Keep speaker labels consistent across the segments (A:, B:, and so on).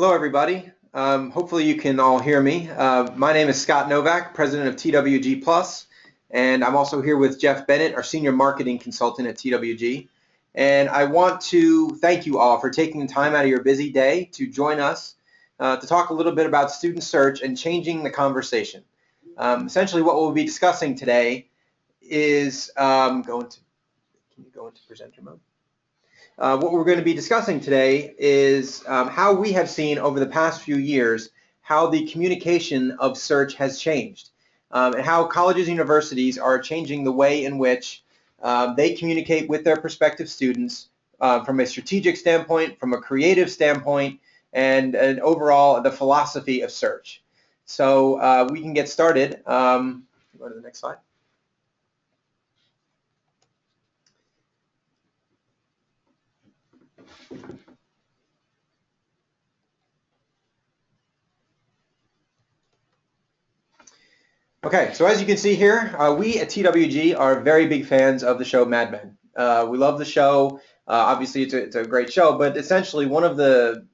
A: Hello, everybody. Hopefully you can all hear me. My name is Scott Novak, president of TWG Plus, and I'm also here with Jeff Bennett, our senior marketing consultant at TWG. And I want to thank you all for taking time out of your busy day to join us to talk a little bit about student search and changing the conversation. Essentially, what we'll be discussing today is can you go into presenter mode? What we're going to be discussing today is how we have seen over the past few years how the communication of search has changed and how colleges and universities are changing the way in which they communicate with their prospective students from a strategic standpoint, from a creative standpoint, and overall the philosophy of search. So we can get started. Go to the next slide. Okay, so as you can see here, we at TWG are very big fans of the show Mad Men. We love the show. Obviously, it's a great show, but essentially one of the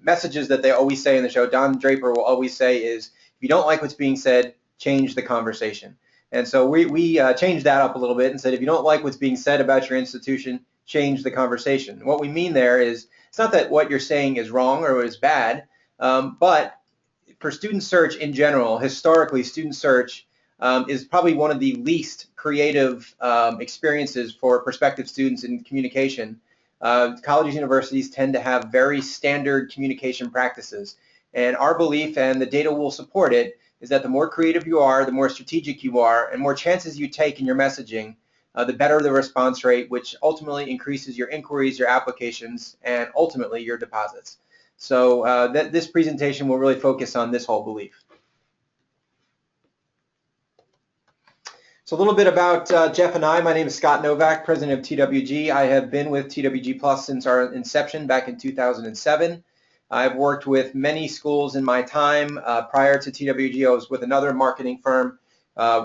A: messages that they always say in the show, Don Draper will always say is, if you don't like what's being said, change the conversation. And so we changed that up a little bit and said, if you don't like what's being said about your institution, change the conversation. What we mean there is, it's not that what you're saying is wrong or is bad, but for student search in general, historically, student search is probably one of the least creative experiences for prospective students in communication. Colleges and universities tend to have very standard communication practices. And our belief, and the data will support it, is that the more creative you are, the more strategic you are, and more chances you take in your messaging, the better the response rate, which ultimately increases your inquiries, your applications, and ultimately your deposits. So this presentation will really focus on this whole belief. So a little bit about Jeff and I. My name is Scott Novak, president of TWG. I have been with TWG Plus since our inception back in 2007. I've worked with many schools in my time. Prior to TWG, I was with another marketing firm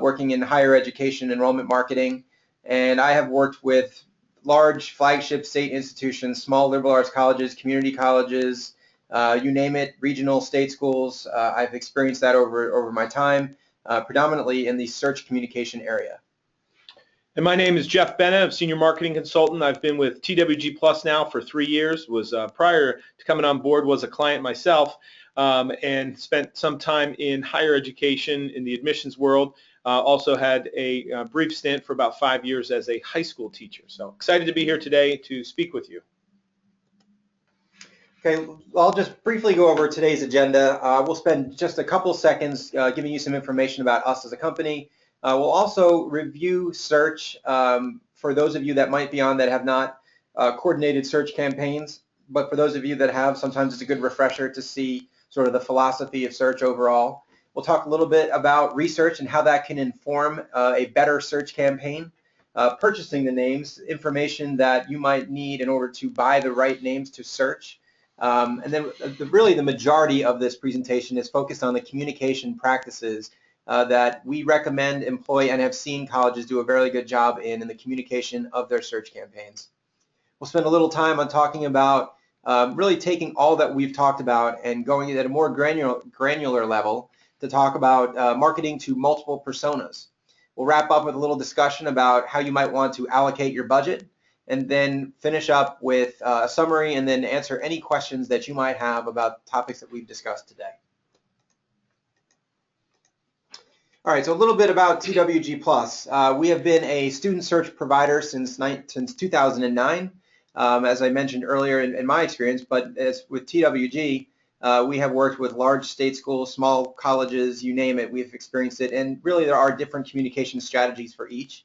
A: working in higher education enrollment marketing. And I have worked with large flagship state institutions, small liberal arts colleges, community colleges, you name it, regional, state schools. I've experienced that over my time, predominantly in the search communication area.
B: And my name is Jeff Bennett. I'm senior marketing consultant. I've been with TWG Plus now for 3 years. Was prior to coming on board was a client myself, and spent some time in higher education in the admissions world. Also had a brief stint for about 5 years as a high school teacher. So excited to be here today to speak with you.
A: Okay, I'll just briefly go over today's agenda. We'll spend just a couple seconds giving you some information about us as a company. We'll also review search for those of you that might be on that have not coordinated search campaigns, but for those of you that have, sometimes it's a good refresher to see sort of the philosophy of search overall. We'll talk a little bit about research and how that can inform a better search campaign. Purchasing the names, information that you might need in order to buy the right names to search. And then really the majority of this presentation is focused on the communication practices that we recommend, employ, and have seen colleges do a very good job in the communication of their search campaigns. We'll spend a little time on talking about really taking all that we've talked about and going at a more granular level to talk about marketing to multiple personas. We'll wrap up with a little discussion about how you might want to allocate your budget, and then finish up with a summary and then answer any questions that you might have about topics that we've discussed today. All right, so a little bit about TWG Plus. We have been a student search provider since 2009, as I mentioned earlier in my experience, but as with TWG, we have worked with large state schools, small colleges, you name it, we've experienced it, and really there are different communication strategies for each.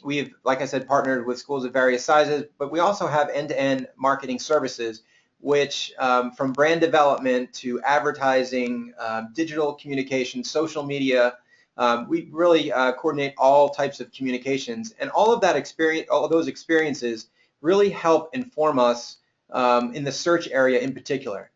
A: We have, like I said, partnered with schools of various sizes, but we also have end-to-end marketing services, which from brand development to advertising, digital communication, social media, we really coordinate all types of communications, and all of that experience, all of those experiences really help inform us in the search area in particular.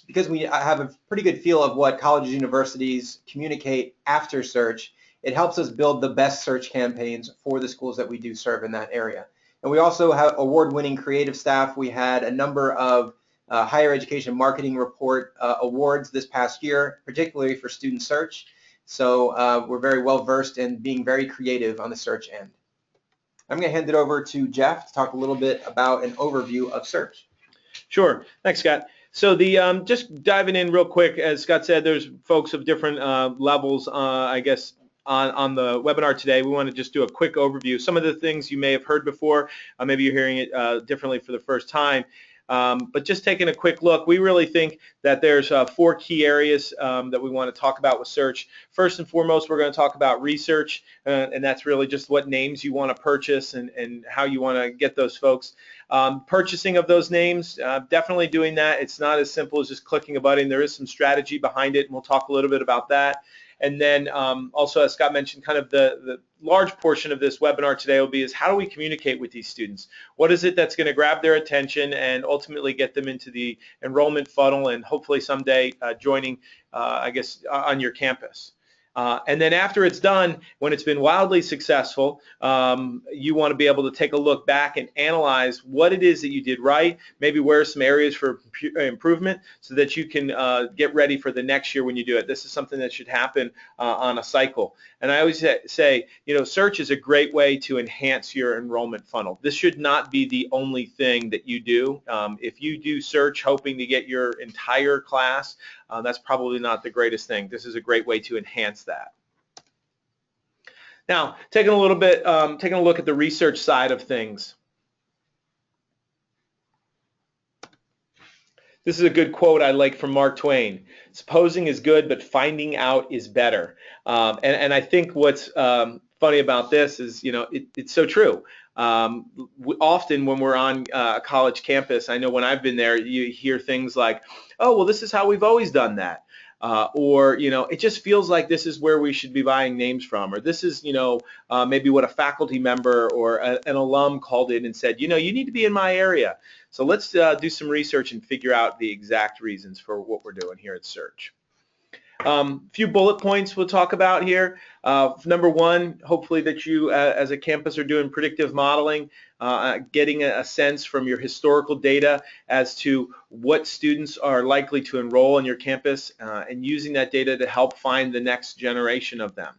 A: Because we have a pretty good feel of what colleges and universities communicate after search, it helps us build the best search campaigns for the schools that we do serve in that area. And we also have award-winning creative staff. We had a number of Higher Education Marketing Report awards this past year, particularly for student search. So we're very well versed in being very creative on the search end. I'm going to hand it over to Jeff to talk a little bit about an overview of search.
B: Sure. Thanks, Scott. So the just diving in real quick, as Scott said, there's folks of different levels, I guess, on the webinar today. We want to just do a quick overview. Some of the things you may have heard before, maybe you're hearing it differently for the first time. But just taking a quick look, we really think that there's 4 key areas that we want to talk about with search. First and foremost, we're going to talk about research, and that's really just what names you want to purchase and how you want to get those folks. Purchasing of those names, definitely doing that. It's not as simple as just clicking a button. There is some strategy behind it, and we'll talk a little bit about that. And then also, as Scott mentioned, kind of the large portion of this webinar today will be is how do we communicate with these students? What is it that's going to grab their attention and ultimately get them into the enrollment funnel and hopefully someday joining, I guess, on your campus? And then after it's done, when it's been wildly successful, you want to be able to take a look back and analyze what it is that you did right, maybe where are some areas for improvement so that you can get ready for the next year when you do it. This is something that should happen on a cycle. And I always say, you know, search is a great way to enhance your enrollment funnel. This should not be the only thing that you do. If you do search hoping to get your entire class, that's probably not the greatest thing. This is a great way to enhance that. Now, taking a look at the research side of things. This is a good quote I like from Mark Twain. Supposing is good, but finding out is better. And I think what's funny about this is, you know, it's so true. Often when we're on a college campus, I know when I've been there, you hear things like, oh, well, this is how we've always done that. Or, you know, it just feels like this is where we should be buying names from, or this is, you know, maybe what a faculty member or an alum called in and said, you know, you need to be in my area. So let's do some research and figure out the exact reasons for what we're doing here at Search. Few bullet points we'll talk about here. Number one, hopefully that you as a campus are doing predictive modeling, getting a sense from your historical data as to what students are likely to enroll in your campus and using that data to help find the next generation of them.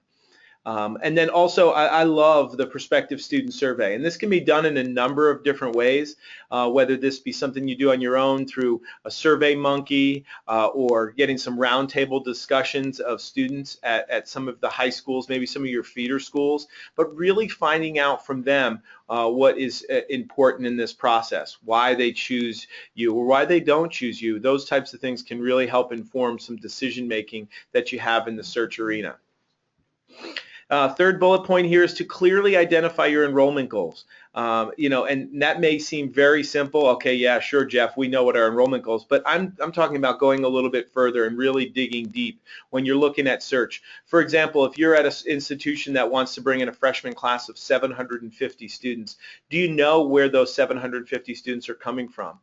B: And then also, I love the prospective student survey, and this can be done in a number of different ways, whether this be something you do on your own through a Survey Monkey or getting some roundtable discussions of students at some of the high schools, maybe some of your feeder schools, but really finding out from them what is important in this process, why they choose you or why they don't choose you. Those types of things can really help inform some decision making that you have in the search arena. Third bullet point here is to clearly identify your enrollment goals. You know, and that may seem very simple. Okay, yeah, sure, Jeff, we know what our enrollment goals, but I'm talking about going a little bit further and really digging deep when you're looking at search. For example, if you're at an institution that wants to bring in a freshman class of 750 students, do you know where those 750 students are coming from?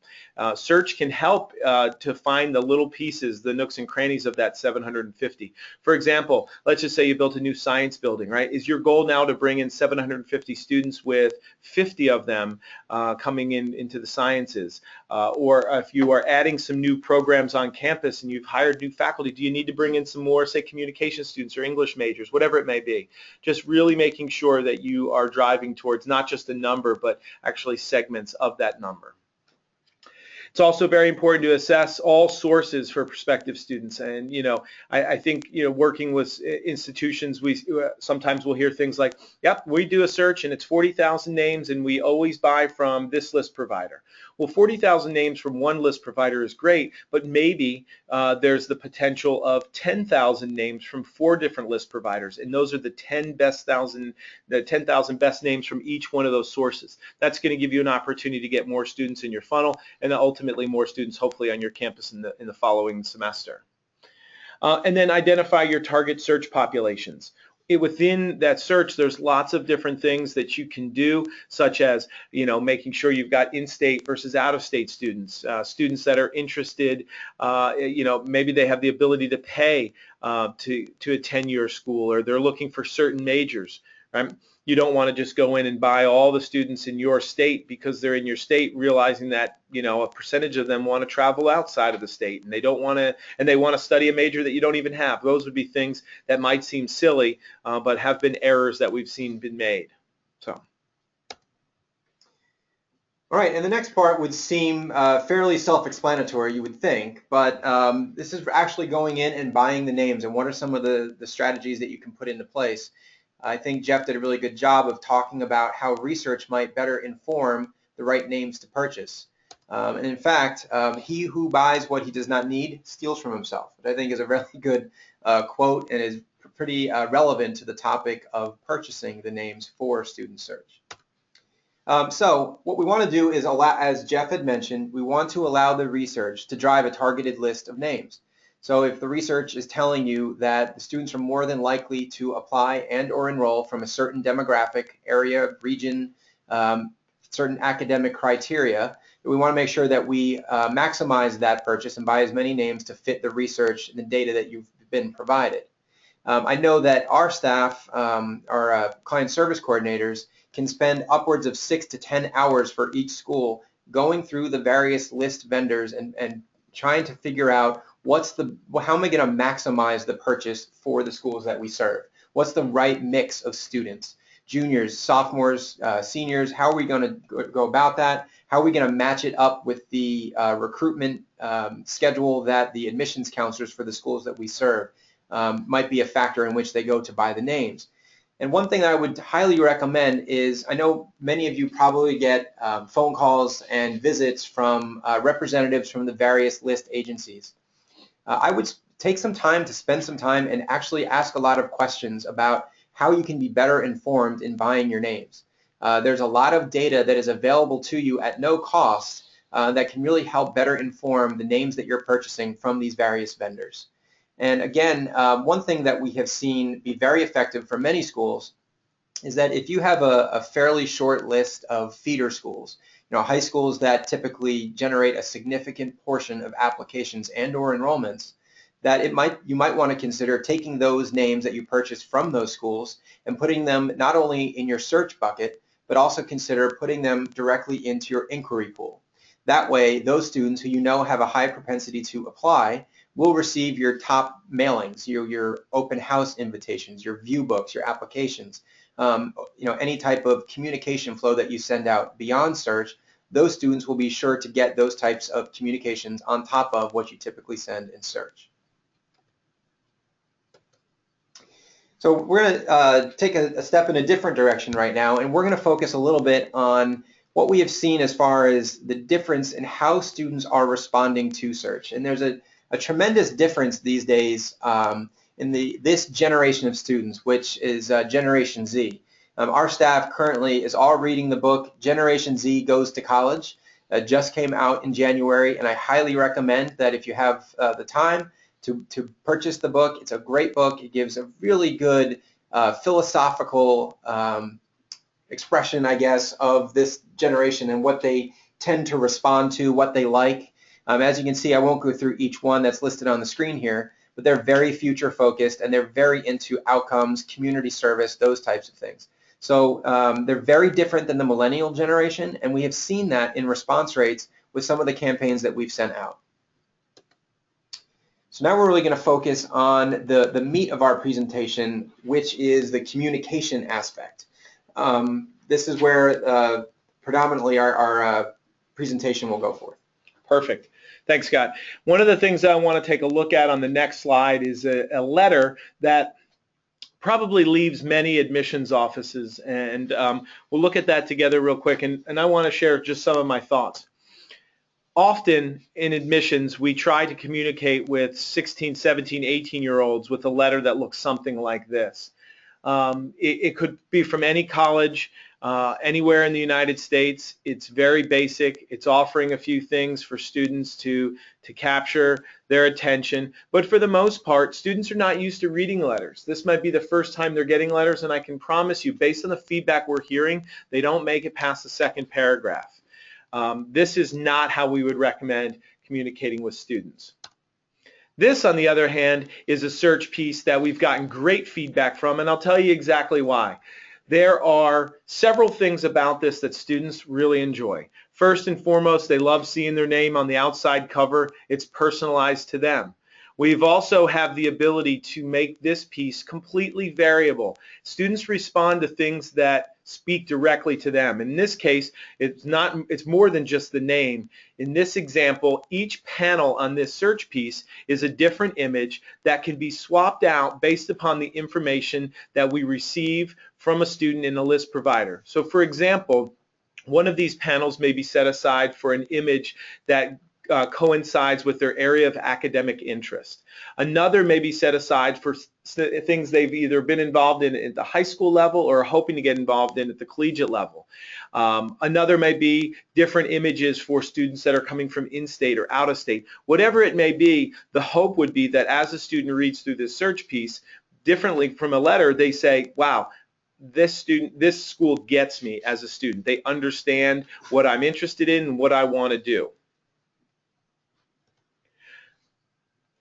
B: Search can help to find the little pieces, the nooks and crannies of that 750. For example, let's just say you built a new science building, right? Is your goal now to bring in 750 students with 50 of them coming into the sciences? Or if you are adding some new programs on campus and you've hired new faculty, do you need to bring in some more, say, communication students or English majors, whatever it may be? Just really making sure that you are driving towards not just a number, but actually segments of that number. It's also very important to assess all sources for prospective students, and you know, I think, you know, working with institutions, we sometimes will hear things like, "Yep, we do a search and it's 40,000 names, and we always buy from this list provider." Well, 40,000 names from one list provider is great, but maybe there's the potential of 10,000 names from 4 different list providers, and those are the 10,000 best names from each one of those sources. That's going to give you an opportunity to get more students in your funnel, and ultimately more students hopefully on your campus in the following semester. And then identify your target search populations. Within that search, there's lots of different things that you can do, such as, you know, making sure you've got in-state versus out-of-state students, students that are interested, you know, maybe they have the ability to pay to attend your school, or they're looking for certain majors. right? You don't want to just go in and buy all the students in your state because they're in your state, realizing that, you know, a percentage of them want to travel outside of the state, and they don't want to, and they want to study a major that you don't even have. Those would be things that might seem silly, but have been errors that we've seen been made. So.
A: All right, and the next part would seem fairly self-explanatory, you would think, but this is actually going in and buying the names, and what are some of the strategies that you can put into place. I think Jeff did a really good job of talking about how research might better inform the right names to purchase. And in fact, he who buys what he does not need steals from himself, which I think is a really good quote and is pretty relevant to the topic of purchasing the names for student search. So what we want to do is allow, as Jeff had mentioned, we want to allow the research to drive a targeted list of names. So if the research is telling you that the students are more than likely to apply and or enroll from a certain demographic area, region, certain academic criteria, we want to make sure that we maximize that purchase and buy as many names to fit the research and the data that you've been provided. I know that our staff, our client service coordinators, can spend upwards of 6 to 10 hours for each school going through the various list vendors and trying to figure out how am I going to maximize the purchase for the schools that we serve? What's the right mix of students? Juniors, sophomores, seniors, how are we going to go about that? How are we going to match it up with the recruitment schedule that the admissions counselors for the schools that we serve might be a factor in which they go to buy the names. And one thing that I would highly recommend is, I know many of you probably get phone calls and visits from representatives from the various list agencies. I would take some time to spend some time and actually ask a lot of questions about how you can be better informed in buying your names. There's a lot of data that is available to you at no cost that can really help better inform the names that you're purchasing from these various vendors. And again, one thing that we have seen be very effective for many schools is that if you have a fairly short list of feeder schools, high schools that typically generate a significant portion of applications and or enrollments, that you might want to consider taking those names that you purchase from those schools and putting them not only in your search bucket, but also consider putting them directly into your inquiry pool. That way, those students who you know have a high propensity to apply will receive your top mailings, your open house invitations, your view books, your applications, any type of communication flow that you send out beyond search. Those students will be sure to get those types of communications on top of what you typically send in search. So we're going to take a step in a different direction right now, and we're going to focus a little bit on what we have seen as far as the difference in how students are responding to search. And there's a tremendous difference these days in this generation of students, which is Generation Z. Our staff currently is all reading the book Generation Z Goes to College. It just came out in January, and I highly recommend that if you have the time to purchase the book. It's a great book. It gives a really good philosophical expression, I guess, of this generation and what they tend to respond to, what they like. As you can see, I won't go through each one that's listed on the screen here, but they're very future focused and they're very into outcomes, community service, those types of things. So they're very different than the millennial generation, and we have seen that in response rates with some of the campaigns that we've sent out. So now we're really going to focus on the meat of our presentation, which is the communication aspect. This is where predominantly our presentation will go forth.
B: Perfect. Thanks, Scott. One of the things that I want to take a look at on the next slide is a letter that probably leaves many admissions offices, and we'll look at that together real quick, and I want to share just some of my thoughts. Often in admissions, we try to communicate with 16, 17, 18-year-olds with a letter that looks something like this. It could be from any college, anywhere in the United States. It's very basic. It's offering a few things for students to capture their attention. But for the most part, students are not used to reading letters. This might be the first time they're getting letters, and I can promise you, based on the feedback we're hearing, they don't make it past the second paragraph. This is not how we would recommend communicating with students. This, on the other hand, is a search piece that we've gotten great feedback from, and I'll tell you exactly why. There are several things about this that students really enjoy. First and foremost, they love seeing their name on the outside cover. It's personalized to them. We've also have the ability to make this piece completely variable. Students respond to things that speak directly to them. In this case, it's more than just the name. In this example, each panel on this search piece is a different image that can be swapped out based upon the information that we receive from a student in a list provider. So for example, one of these panels may be set aside for an image that coincides with their area of academic interest. Another may be set aside for things they've either been involved in at the high school level or are hoping to get involved in at the collegiate level. Another may be different images for students that are coming from in-state or out-of-state. Whatever it may be, the hope would be that as a student reads through this search piece, differently from a letter, they say, wow, this school gets me as a student. They understand what I'm interested in and what I want to do.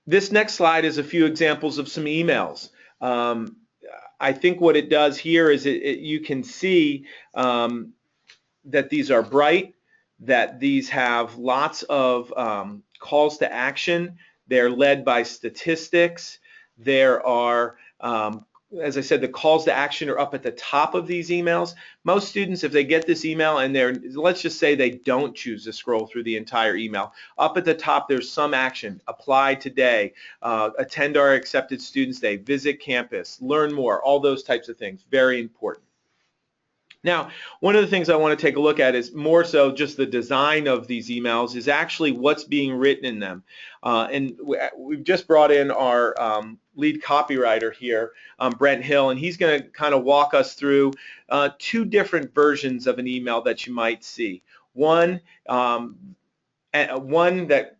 B: This next slide is a few examples of some emails. I think what it does here is you can see that these are bright, that these have lots of calls to action. They're led by statistics. There are as I said, the calls to action are up at the top of these emails. Most students, if they get this email and let's just say they don't choose to scroll through the entire email, up at the top there's some action. Apply today, attend our accepted students day, visit campus, learn more, all those types of things. Very important. Now, one of the things I want to take a look at is more so just the design of these emails is actually what's being written in them. And we've just brought in our lead copywriter here, Brent Hill, and he's going to kind of walk us through two different versions of an email that you might see. One that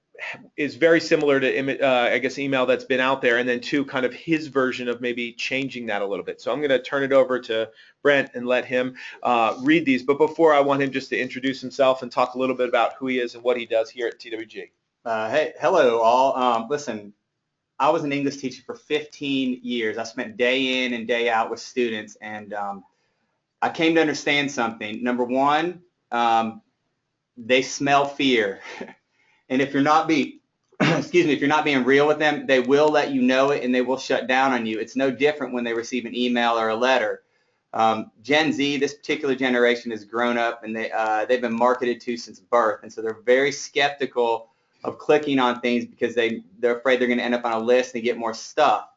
B: is very similar to, I guess, email that's been out there, and then two, kind of his version of maybe changing that a little bit. So I'm going to turn it over to Brent and let him read these. But before, I want him just to introduce himself and talk a little bit about who he is and what he does here at TWG.
C: Hey, hello all. Listen, I was an English teacher for 15 years. I spent day in and day out with students, and I came to understand something. Number one, they smell fear. And if you're not being, if you're not being real with them, they will let you know it and they will shut down on you. It's no different when they receive an email or a letter. Gen Z, this particular generation, has grown up and they've been marketed to since birth, and so they're very skeptical of clicking on things because they're afraid they're going to end up on a list and get more stuff.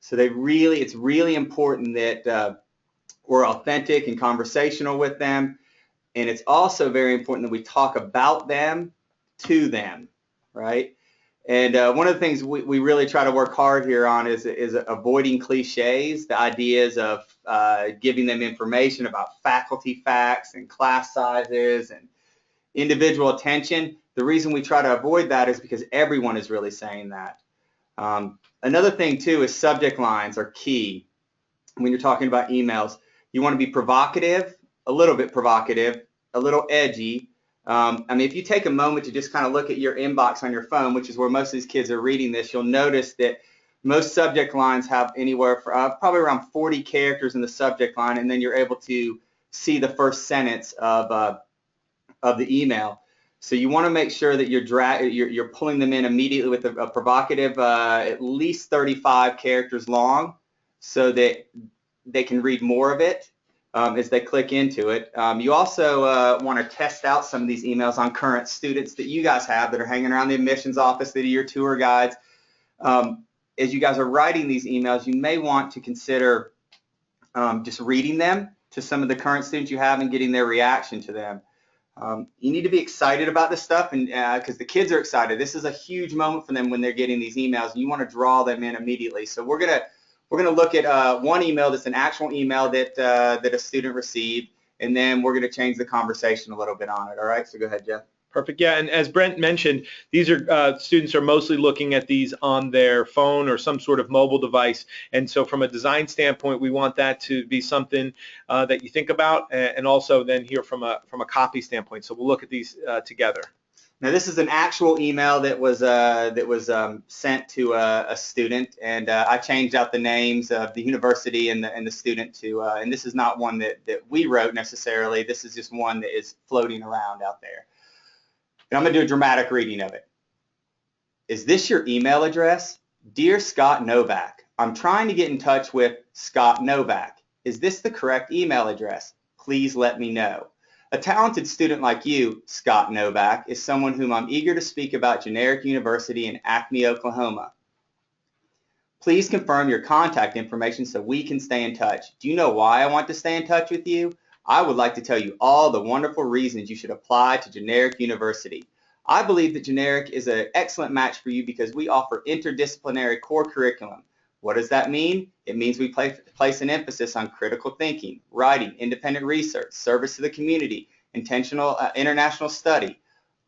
C: So it's really important that we're authentic and conversational with them, and it's also very important that we talk about them to them, right? And one of the things we really try to work hard here on is avoiding cliches, the ideas of giving them information about faculty facts and class sizes and individual attention. The reason we try to avoid that is because everyone is really saying that. Another thing too is subject lines are key when you're talking about emails. You want to be provocative, a little bit provocative, a little edgy. I mean, if you take a moment to just kind of look at your inbox on your phone, which is where most of these kids are reading this, you'll notice that most subject lines have anywhere from probably around 40 characters in the subject line, and then you're able to see the first sentence of the email. So you want to make sure that you're pulling them in immediately with a provocative, at least 35 characters long, so that they can read more of it as they click into it. You also want to test out some of these emails on current students that you guys have that are hanging around the admissions office, that are your tour guides. As you guys are writing these emails, you may want to consider just reading them to some of the current students you have and getting their reaction to them. You need to be excited about this stuff, and because the kids are excited. This is a huge moment for them when they're getting these emails, and you want to draw them in immediately. So we're gonna look at one email that's an actual email that a student received, and then we're gonna change the conversation a little bit on it. All right, so go ahead, Jeff.
B: Perfect. Yeah, and as Brent mentioned, these are students are mostly looking at these on their phone or some sort of mobile device, and so from a design standpoint, we want that to be something that you think about, and also then here from a copy standpoint. So we'll look at these together.
C: Now this is an actual email that was sent to a student, and I changed out the names of the university and the student to, and this is not one that we wrote necessarily. This is just one that is floating around out there. And I'm going to do a dramatic reading of it. Is this your email address? Dear Scott Novak, I'm trying to get in touch with Scott Novak. Is this the correct email address? Please let me know. A talented student like you, Scott Novak, is someone whom I'm eager to speak about Generic University in Acme, Oklahoma. Please confirm your contact information so we can stay in touch. Do you know why I want to stay in touch with you? I would like to tell you all the wonderful reasons you should apply to Generic University. I believe that Generic is an excellent match for you because we offer interdisciplinary core curriculum. What does that mean? It means we place an emphasis on critical thinking, writing, independent research, service to the community, intentional international study.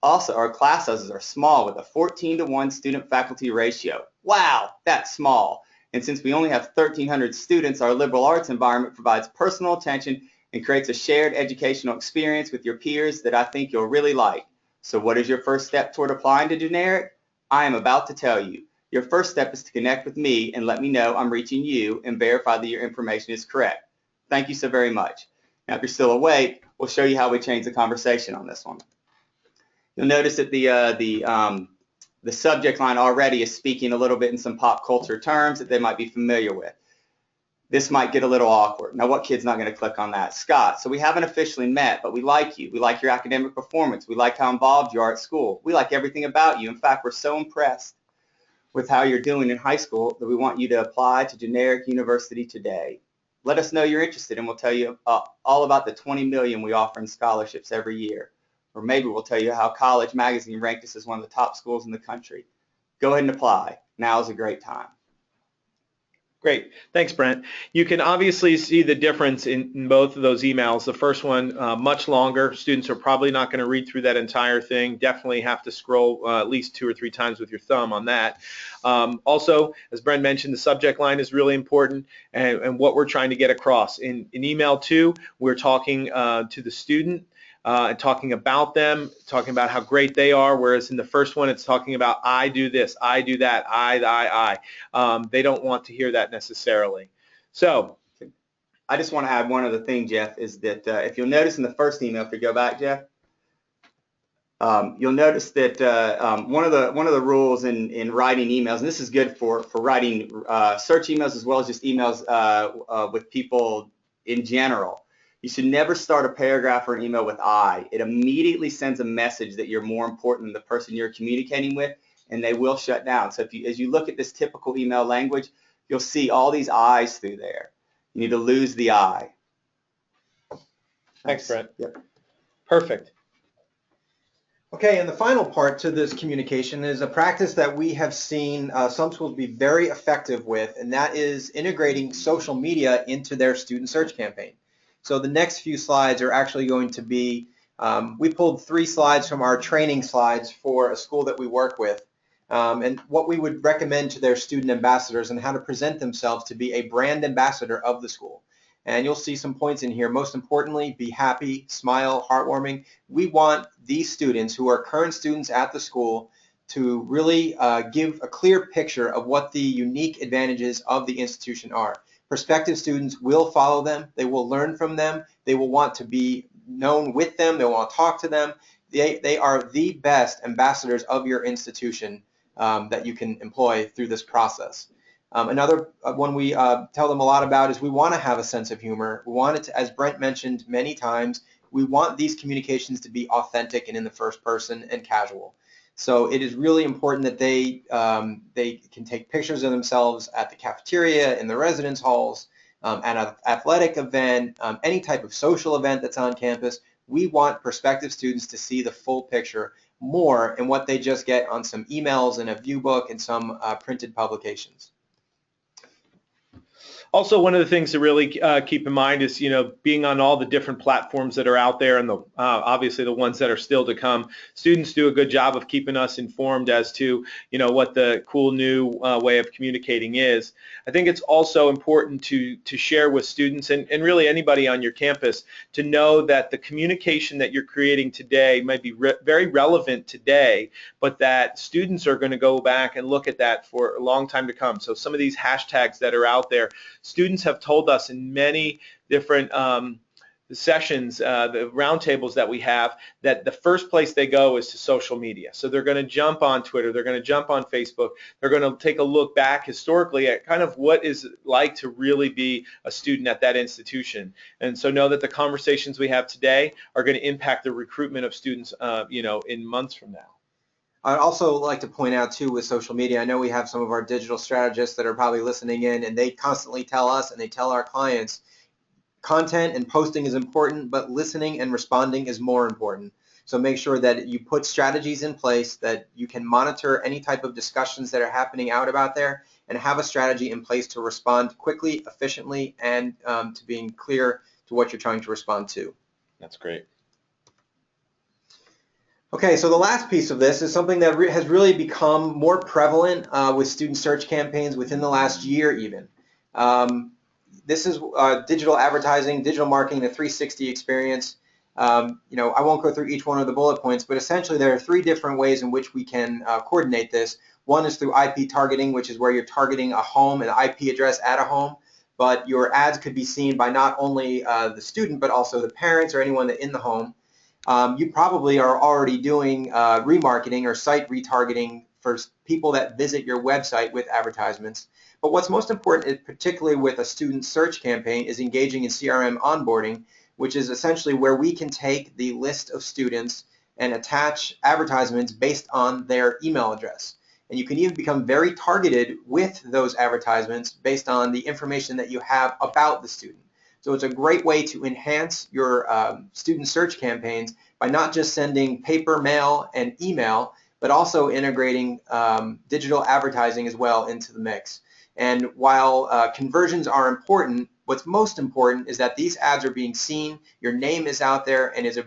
C: Also, our class sizes are small with a 14-to-1 student-faculty ratio. Wow, that's small. And since we only have 1,300 students, our liberal arts environment provides personal attention and creates a shared educational experience with your peers that I think you'll really like. So what is your first step toward applying to Generic? I am about to tell you. Your first step is to connect with me and let me know I'm reaching you and verify that your information is correct. Thank you so very much. Now, if you're still awake, we'll show you how we change the conversation on this one. You'll notice that the subject line already is speaking a little bit in some pop culture terms that they might be familiar with. This might get a little awkward. Now, what kid's not going to click on that? Scott, so we haven't officially met, but we like you. We like your academic performance. We like how involved you are at school. We like everything about you. In fact, we're so impressed with how you're doing in high school that we want you to apply to Generic University today. Let us know you're interested and we'll tell you all about the $20 million we offer in scholarships every year. Or maybe we'll tell you how College Magazine ranked us as one of the top schools in the country. Go ahead and apply. Now is a great time.
B: Great. Thanks, Brent. You can obviously see the difference in both of those emails. The first one, much longer. Students are probably not going to read through that entire thing. Definitely have to scroll at least 2 or 3 times with your thumb on that. Also, as Brent mentioned, the subject line is really important and what we're trying to get across. In email 2, we're talking to the student. And talking about them, talking about how great they are, whereas in the first one it's talking about I do this, I do that, I. They don't want to hear that necessarily. So
C: I just want to add one other thing, Jeff, is that if you'll notice in the first email, if you go back, Jeff, you'll notice that one of the rules in writing emails, and this is good for writing search emails as well as just emails with people in general. You should never start a paragraph or an email with I. It immediately sends a message that you're more important than the person you're communicating with, and they will shut down. So as you look at this typical email language, you'll see all these I's through there. You need to lose the I.
B: Thanks, Brent.
C: Yep.
B: Perfect.
A: Okay, and the final part to this communication is a practice that we have seen some schools be very effective with, and that is integrating social media into their student search campaign. So the next few slides are actually going to be, we pulled 3 slides from our training slides for a school that we work with, and what we would recommend to their student ambassadors and how to present themselves to be a brand ambassador of the school. And you'll see some points in here. Most importantly, be happy, smile, heartwarming. We want these students who are current students at the school to really give a clear picture of what the unique advantages of the institution are. Prospective students will follow them. They will learn from them. They will want to be known with them. They will want to talk to them. They are the best ambassadors of your institution that you can employ through this process. Another one we tell them a lot about is we want to have a sense of humor. We want it to, as Brent mentioned many times, we want these communications to be authentic and in the first person and casual. So it is really important that they can take pictures of themselves at the cafeteria, in the residence halls, at an athletic event, any type of social event that's on campus. We want prospective students to see the full picture more in what they just get on some emails and a view book and some printed publications.
B: Also, one of the things to really keep in mind is, being on all the different platforms that are out there, and obviously the ones that are still to come. Students do a good job of keeping us informed as to, what the cool new way of communicating is. I think it's also important to share with students and really anybody on your campus to know that the communication that you're creating today might be very relevant today, but that students are going to go back and look at that for a long time to come. So some of these hashtags that are out there, students have told us in many different sessions, the roundtables that we have, that the first place they go is to social media. So they're going to jump on Twitter, they're going to jump on Facebook, they're going to take a look back historically at kind of what is it like to really be a student at that institution. And so know that the conversations we have today are going to impact the recruitment of students, in months from now.
A: I'd also like to point out too with social media, I know we have some of our digital strategists that are probably listening in, and they constantly tell us and they tell our clients content and posting is important, but listening and responding is more important. So make sure that you put strategies in place that you can monitor any type of discussions that are happening out about there and have a strategy in place to respond quickly, efficiently, and to being clear to what you're trying to respond to.
B: That's great.
A: Okay, so the last piece of this is something that has really become more prevalent with student search campaigns within the last year even. This is digital advertising, digital marketing, the 360 experience. I won't go through each one of the bullet points, but essentially there are 3 different ways in which we can coordinate this. One is through IP targeting, which is where you're targeting a home, an IP address at a home, but your ads could be seen by not only the student, but also the parents or anyone that in the home. You probably are already doing remarketing or site retargeting for people that visit your website with advertisements. But what's most important, particularly with a student search campaign, is engaging in CRM onboarding, which is essentially where we can take the list of students and attach advertisements based on their email address. And you can even become very targeted with those advertisements based on the information that you have about the student. So it's a great way to enhance your student search campaigns by not just sending paper, mail, and email, but also integrating digital advertising as well into the mix. And while conversions are important, what's most important is that these ads are being seen, your name is out there, and is a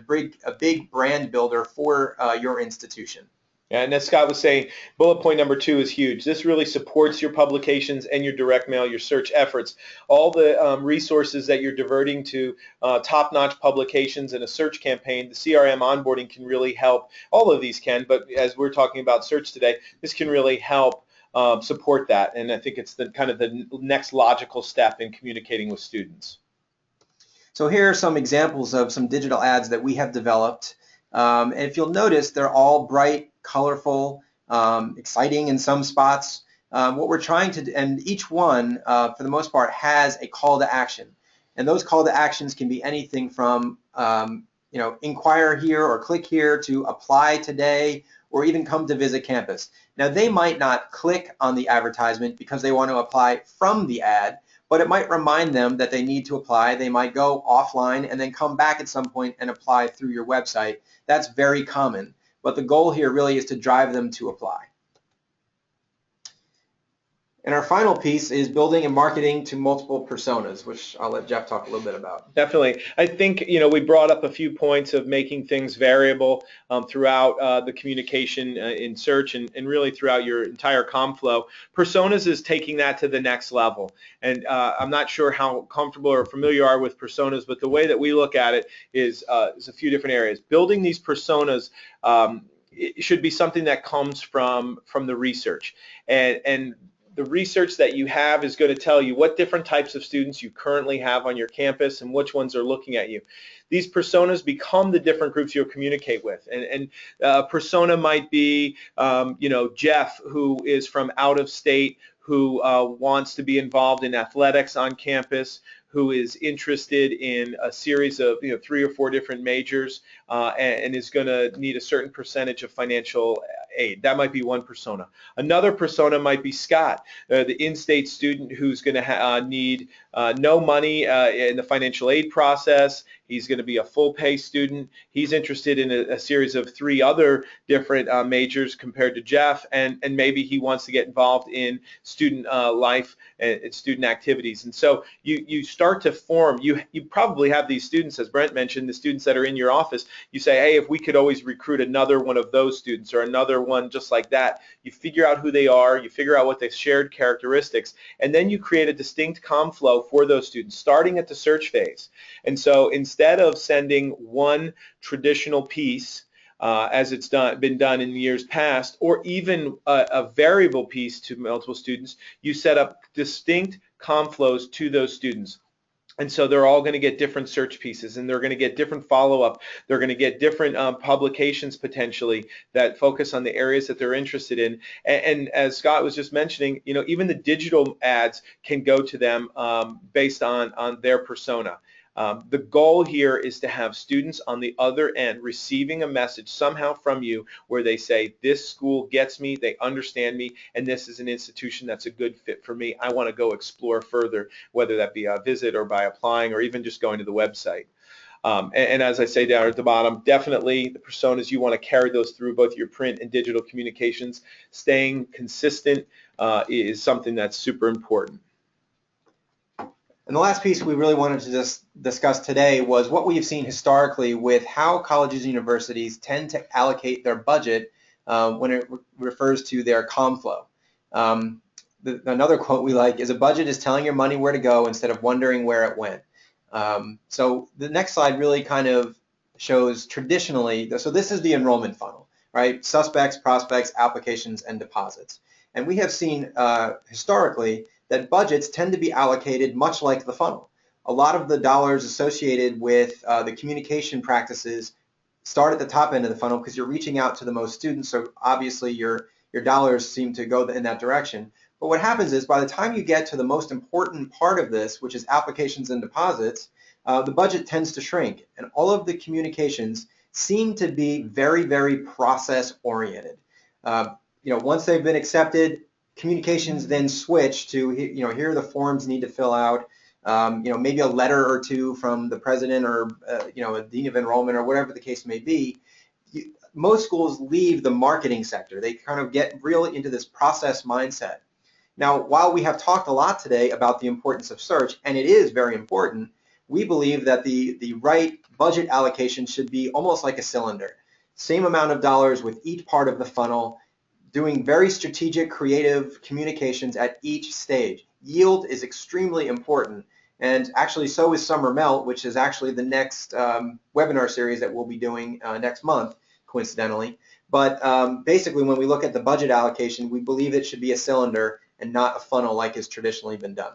A: big brand builder for your institution.
B: And as Scott was saying, bullet point number 2 is huge. This really supports your publications and your direct mail, your search efforts. All the resources that you're diverting to top-notch publications and a search campaign, the CRM onboarding can really help. All of these can, but as we're talking about search today, this can really help support that. And I think it's the kind of the next logical step in communicating with students.
A: So here are some examples of some digital ads that we have developed. And if you'll notice, they're all bright, colorful, exciting in some spots. What we're trying to do, and each one, for the most part, has a call to action. And those call to actions can be anything from, inquire here or click here to apply today, or even come to visit campus. Now, they might not click on the advertisement because they want to apply from the ad, but it might remind them that they need to apply. They might go offline and then come back at some point and apply through your website. That's very common, but the goal here really is to drive them to apply. And our final piece is building and marketing to multiple personas, which I'll let Jeff talk a little bit about.
B: Definitely. I think, we brought up a few points of making things variable throughout the communication in search and really throughout your entire comm flow. Personas is taking that to the next level. And I'm not sure how comfortable or familiar you are with personas, but the way that we look at it is a few different areas. Building these personas it should be something that comes from the research. And the research that you have is going to tell you what different types of students you currently have on your campus and which ones are looking at you. These personas become the different groups you'll communicate with. And persona might be, Jeff, who is from out of state, who wants to be involved in athletics on campus, who is interested in a series of 3 or 4 different majors and is going to need a certain percentage of financial aid. That might be one persona. Another persona might be Scott, the in-state student who's going to need no money in the financial aid process. He's going to be a full pay student. He's interested in a series of 3 other different majors compared to Jeff, and maybe he wants to get involved in student life and student activities. And so you start to form, you probably have these students, as Brent mentioned, the students that are in your office. You say, hey, if we could always recruit another one of those students or another one just like that, you figure out who they are, you figure out what their shared characteristics, and then you create a distinct comm flow for those students, starting at the search phase. And so instead of sending one traditional piece as it's been done in years past, or even a variable piece to multiple students, you set up distinct comm flows to those students. And so they're all going to get different search pieces, and they're going to get different follow-up. They're going to get different publications potentially that focus on the areas that they're interested in. And as Scott was just mentioning, even the digital ads can go to them based on their persona. The goal here is to have students on the other end receiving a message somehow from you where they say, this school gets me, they understand me, and this is an institution that's a good fit for me. I want to go explore further, whether that be a visit or by applying or even just going to the website. And as I say down at the bottom, definitely the personas, you want to carry those through both your print and digital communications. Staying consistent is something that's super important.
A: And the last piece we really wanted to just discuss today was what we've seen historically with how colleges and universities tend to allocate their budget when it refers to their comm flow. Another quote we like is, a budget is telling your money where to go instead of wondering where it went. So the next slide really kind of shows traditionally, so this is the enrollment funnel, right? Suspects, prospects, applications, and deposits. And we have seen historically that budgets tend to be allocated much like the funnel. A lot of the dollars associated with the communication practices start at the top end of the funnel because you're reaching out to the most students, so obviously your dollars seem to go in that direction. But what happens is by the time you get to the most important part of this, which is applications and deposits, the budget tends to shrink, and all of the communications seem to be very, very process oriented. Once they've been accepted, communications then switch to, here are the forms you need to fill out, maybe a letter or two from the president or, a dean of enrollment or whatever the case may be. Most schools leave the marketing sector. They kind of get really into this process mindset. Now, while we have talked a lot today about the importance of search, and it is very important, we believe that the right budget allocation should be almost like a cylinder. Same amount of dollars with each part of the funnel, doing very strategic, creative communications at each stage. Yield is extremely important, and actually so is Summer Melt, which is actually the next webinar series that we'll be doing next month, coincidentally. But basically, when we look at the budget allocation, we believe it should be a cylinder and not a funnel like has traditionally been done.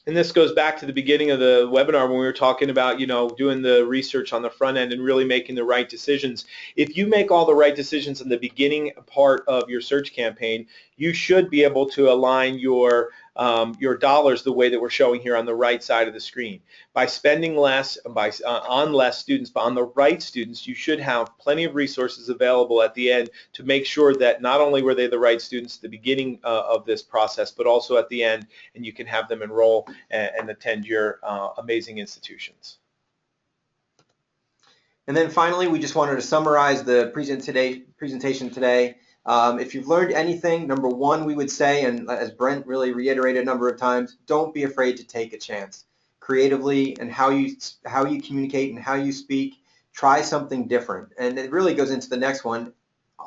B: And this goes back to the beginning of the webinar when we were talking about, doing the research on the front end and really making the right decisions. If you make all the right decisions in the beginning part of your search campaign, you should be able to align your dollars the way that we're showing here on the right side of the screen. By spending less on less students, but on the right students, you should have plenty of resources available at the end to make sure that not only were they the right students at the beginning of this process, but also at the end, and you can have them enroll and attend your amazing institutions.
A: And then finally, we just wanted to summarize the presentation today. If you've learned anything, number one, we would say, and as Brent really reiterated a number of times, don't be afraid to take a chance. Creatively and how you communicate and how you speak, try something different. And it really goes into the next one,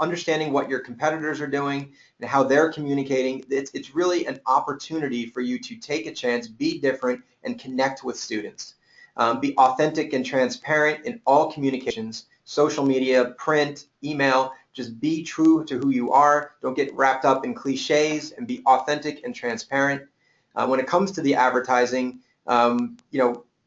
A: understanding what your competitors are doing and how they're communicating. It's really an opportunity for you to take a chance, be different, and connect with students. Be authentic and transparent in all communications, social media, print, email. Just be true to who you are. Don't get wrapped up in cliches, and be authentic and transparent. When it comes to the advertising,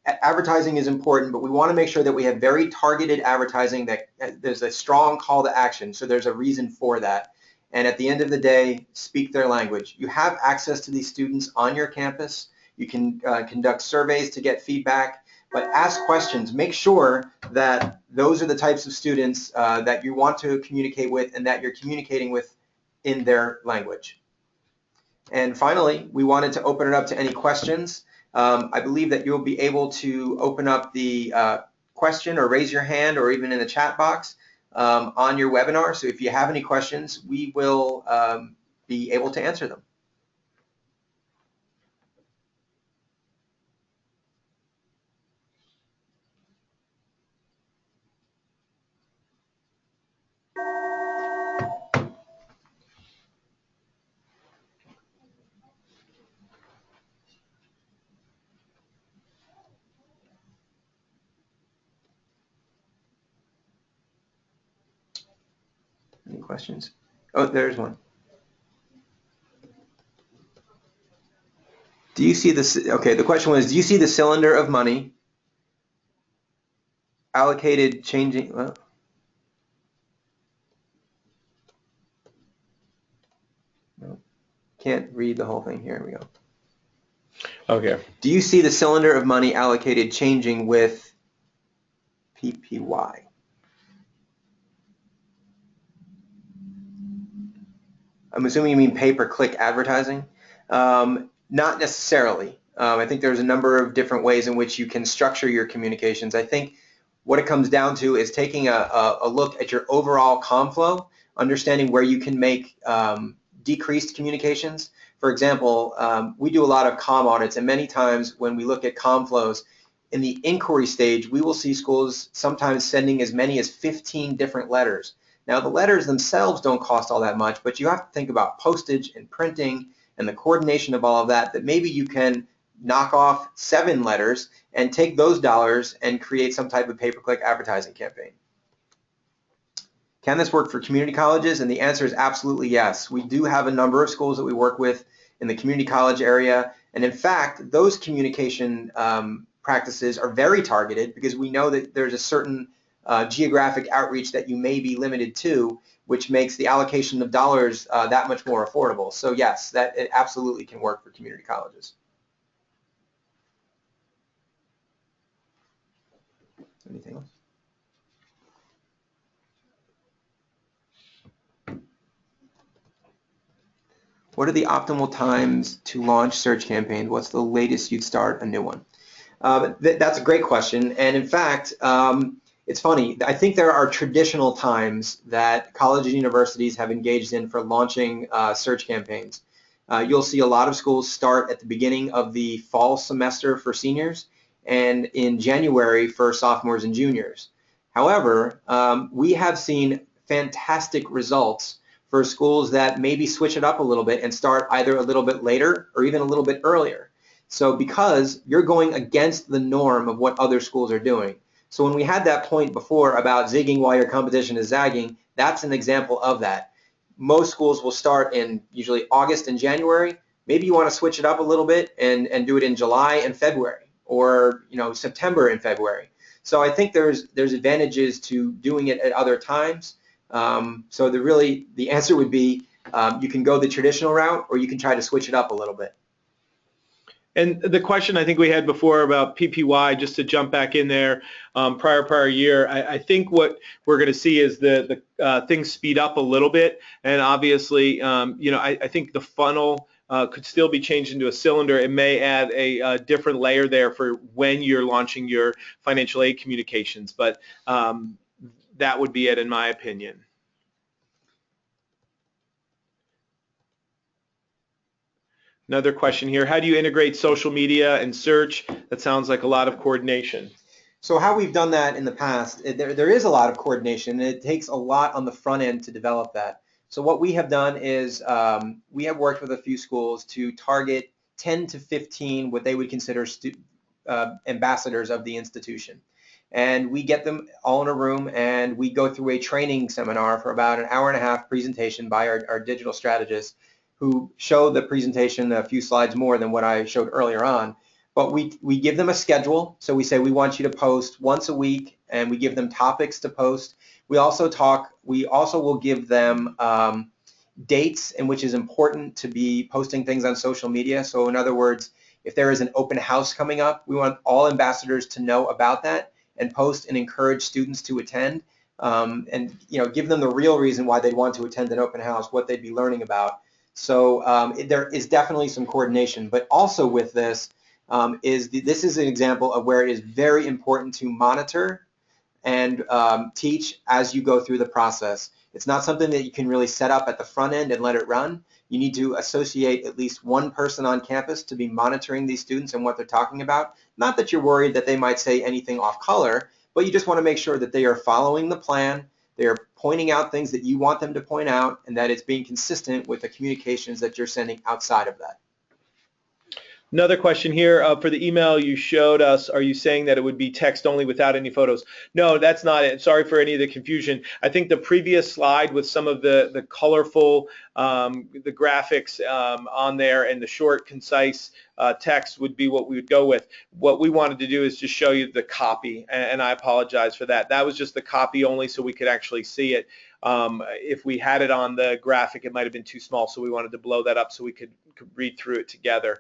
A: advertising is important, but we want to make sure that we have very targeted advertising, that there's a strong call to action, so there's a reason for that. And at the end of the day, speak their language. You have access to these students on your campus. You can conduct surveys to get feedback, but ask questions. Make sure that those are the types of students that you want to communicate with and that you're communicating with in their language. And finally, we wanted to open it up to any questions. I believe that you'll be able to open up the question or raise your hand or even in the chat box on your webinar. So if you have any questions, we will be able to answer them. Any questions? Oh, there's one. Do you see this? Okay, the question was, do you see the cylinder of money allocated changing? Well, no, can't read the whole thing. Here we go.
B: Okay.
A: Do you see the cylinder of money allocated changing with PPY? I'm assuming you mean pay-per-click advertising. Not necessarily. I think there's a number of different ways in which you can structure your communications. I think what it comes down to is taking a look at your overall comm flow, understanding where you can make decreased communications. For example, we do a lot of comm audits, and many times when we look at comm flows, in the inquiry stage, we will see schools sometimes sending as many as 15 different letters. Now, the letters themselves don't cost all that much, but you have to think about postage and printing and the coordination of all of that, that maybe you can knock off 7 letters and take those dollars and create some type of pay-per-click advertising campaign. Can this work for community colleges? And the answer is absolutely yes. We do have a number of schools that we work with in the community college area. And in fact, those communication practices are very targeted because we know that there's a certain geographic outreach that you may be limited to, which makes the allocation of dollars that much more affordable. So yes, that it absolutely can work for community colleges. Anything else? What are the optimal times to launch search campaigns? What's the latest you'd start a new one? That's a great question. And in fact, it's funny. I think there are traditional times that colleges and universities have engaged in for launching search campaigns. You'll see a lot of schools start at the beginning of the fall semester for seniors and in January for sophomores and juniors. However, we have seen fantastic results for schools that maybe switch it up a little bit and start either a little bit later or even a little bit earlier. So because you're going against the norm of what other schools are doing. So when we had that point before about zigging while your competition is zagging, that's an example of that. Most schools will start in usually August and January. Maybe you want to switch it up a little bit and do it in July and February, or September and February. So I think there's advantages to doing it at other times. So the answer would be you can go the traditional route or you can try to switch it up a little bit.
B: And the question I think we had before about PPY, just to jump back in there, prior year, I think what we're going to see is the things speed up a little bit, and obviously, I think the funnel could still be changed into a cylinder. It may add a different layer there for when you're launching your financial aid communications, but that would be it in my opinion. Another question here, how do you integrate social media and search? That sounds like a lot of coordination.
A: So how we've done that in the past, there is a lot of coordination, and it takes a lot on the front end to develop that. So what we have done is we have worked with a few schools to target 10 to 15 what they would consider ambassadors of the institution. And we get them all in a room and we go through a training seminar for about an hour and a half presentation by our digital strategists, who show the presentation a few slides more than what I showed earlier on. But we give them a schedule. So we say we want you to post once a week, and we give them topics to post. We also will give them dates in which is important to be posting things on social media. So in other words, if there is an open house coming up, we want all ambassadors to know about that and post and encourage students to attend, and give them the real reason why they'd want to attend an open house, what they'd be learning about. So there is definitely some coordination, but also with this, this is an example of where it is very important to monitor and teach as you go through the process. It's not something that you can really set up at the front end and let it run. You need to associate at least one person on campus to be monitoring these students and what they're talking about. Not that you're worried that they might say anything off color, but you just want to make sure that they are following the plan, they are pointing out things that you want them to point out, and that it's being consistent with the communications that you're sending outside of that.
B: Another question here, for the email you showed us, are you saying that it would be text only without any photos? No, that's not it. Sorry for any of the confusion. I think the previous slide with some of the colorful, the graphics on there and the short, concise text would be what we would go with. What we wanted to do is just show you the copy, and I apologize for that. That was just the copy only so we could actually see it. If we had it on the graphic, it might have been too small, so we wanted to blow that up so we could read through it together.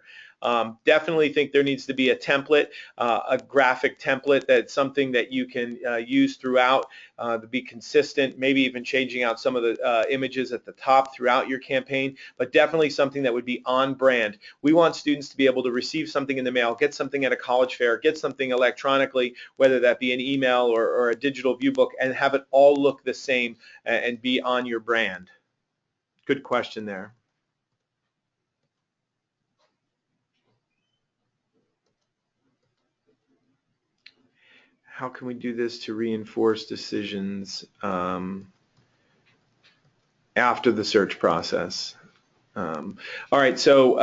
B: Definitely think there needs to be a template, a graphic template that's something that you can use throughout to be consistent, maybe even changing out some of the images at the top throughout your campaign, but definitely something that would be on brand. We want students to be able to receive something in the mail, get something at a college fair, get something electronically, whether that be an email or a digital view book, and have it all look the same and be on your brand. Good question there. How can we do this to reinforce decisions after the search process? All right, so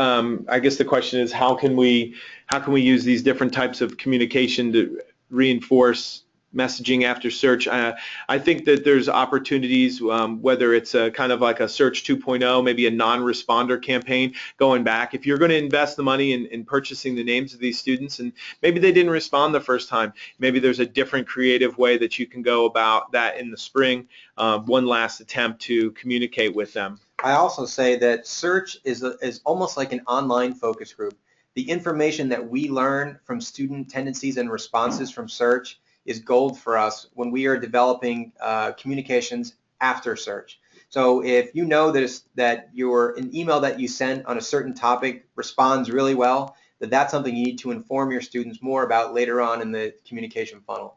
B: I guess the question is, how can we use these different types of communication to reinforce messaging after search? I think that there's opportunities, whether it's a kind of like a search 2.0, maybe a non-responder campaign going back. If you're going to invest the money in purchasing the names of these students and maybe they didn't respond the first time, maybe there's a different creative way that you can go about that in the spring, one last attempt to communicate with them.
A: I also say that search is almost like an online focus group. The information that we learn from student tendencies and responses from search is gold for us when we are developing communications after search. So if you know that an email that you sent on a certain topic responds really well, that's something you need to inform your students more about later on in the communication funnel.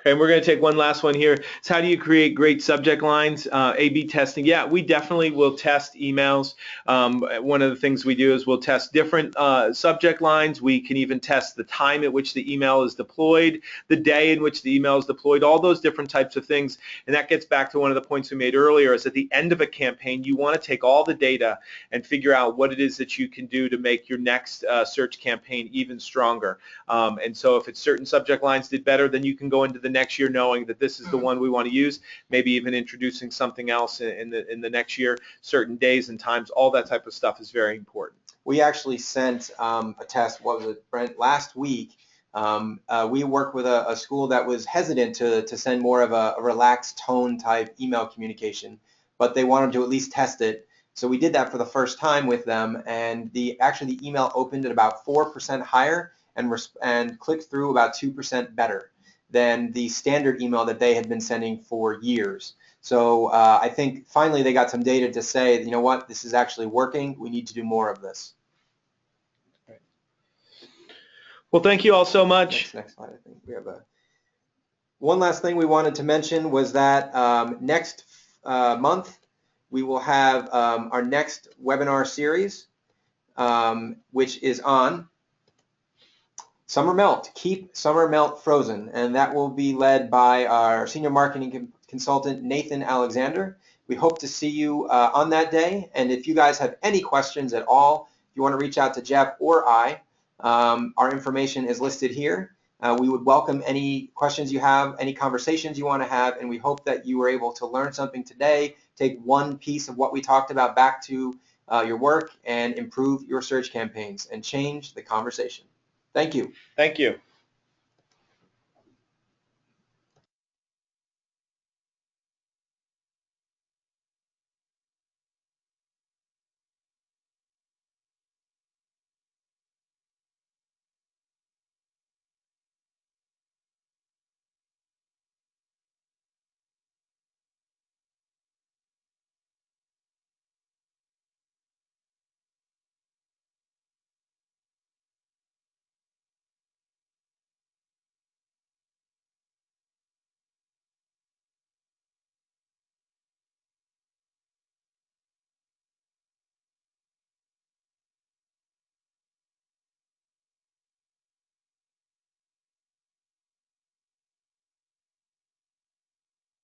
B: Okay, and we're going to take one last one here. It's how do you create great subject lines? A/B testing. Yeah, we definitely will test emails. One of the things we do is we'll test different subject lines. We can even test the time at which the email is deployed, the day in which the email is deployed, all those different types of things. And that gets back to one of the points we made earlier, is at the end of a campaign, you want to take all the data and figure out what it is that you can do to make your next search campaign even stronger. And so if it's certain subject lines did better, then you can go into the next year knowing that this is the one we want to use, maybe even introducing something else in the next year, certain days and times, all that type of stuff is very important.
A: We actually sent a test, what was it, Brent, last week. We worked with a school that was hesitant to send more of a relaxed tone type email communication, but they wanted to at least test it. So we did that for the first time with them, and actually the email opened at about 4% higher and clicked through about 2% better than the standard email that they had been sending for years. So I think finally they got some data to say, you know what, this is actually working. We need to do more of this.
B: Well, thank you all so much.
A: Next slide, I think we have one last thing we wanted to mention was that next month we will have our next webinar series, which is on Summer Melt, keep summer melt frozen, and that will be led by our senior marketing consultant, Nathan Alexander. We hope to see you on that day, and if you guys have any questions at all, if you want to reach out to Jeff or I, our information is listed here. We would welcome any questions you have, any conversations you want to have, and we hope that you were able to learn something today, take one piece of what we talked about back to your work, and improve your search campaigns and change the conversation. Thank you.
B: Thank you.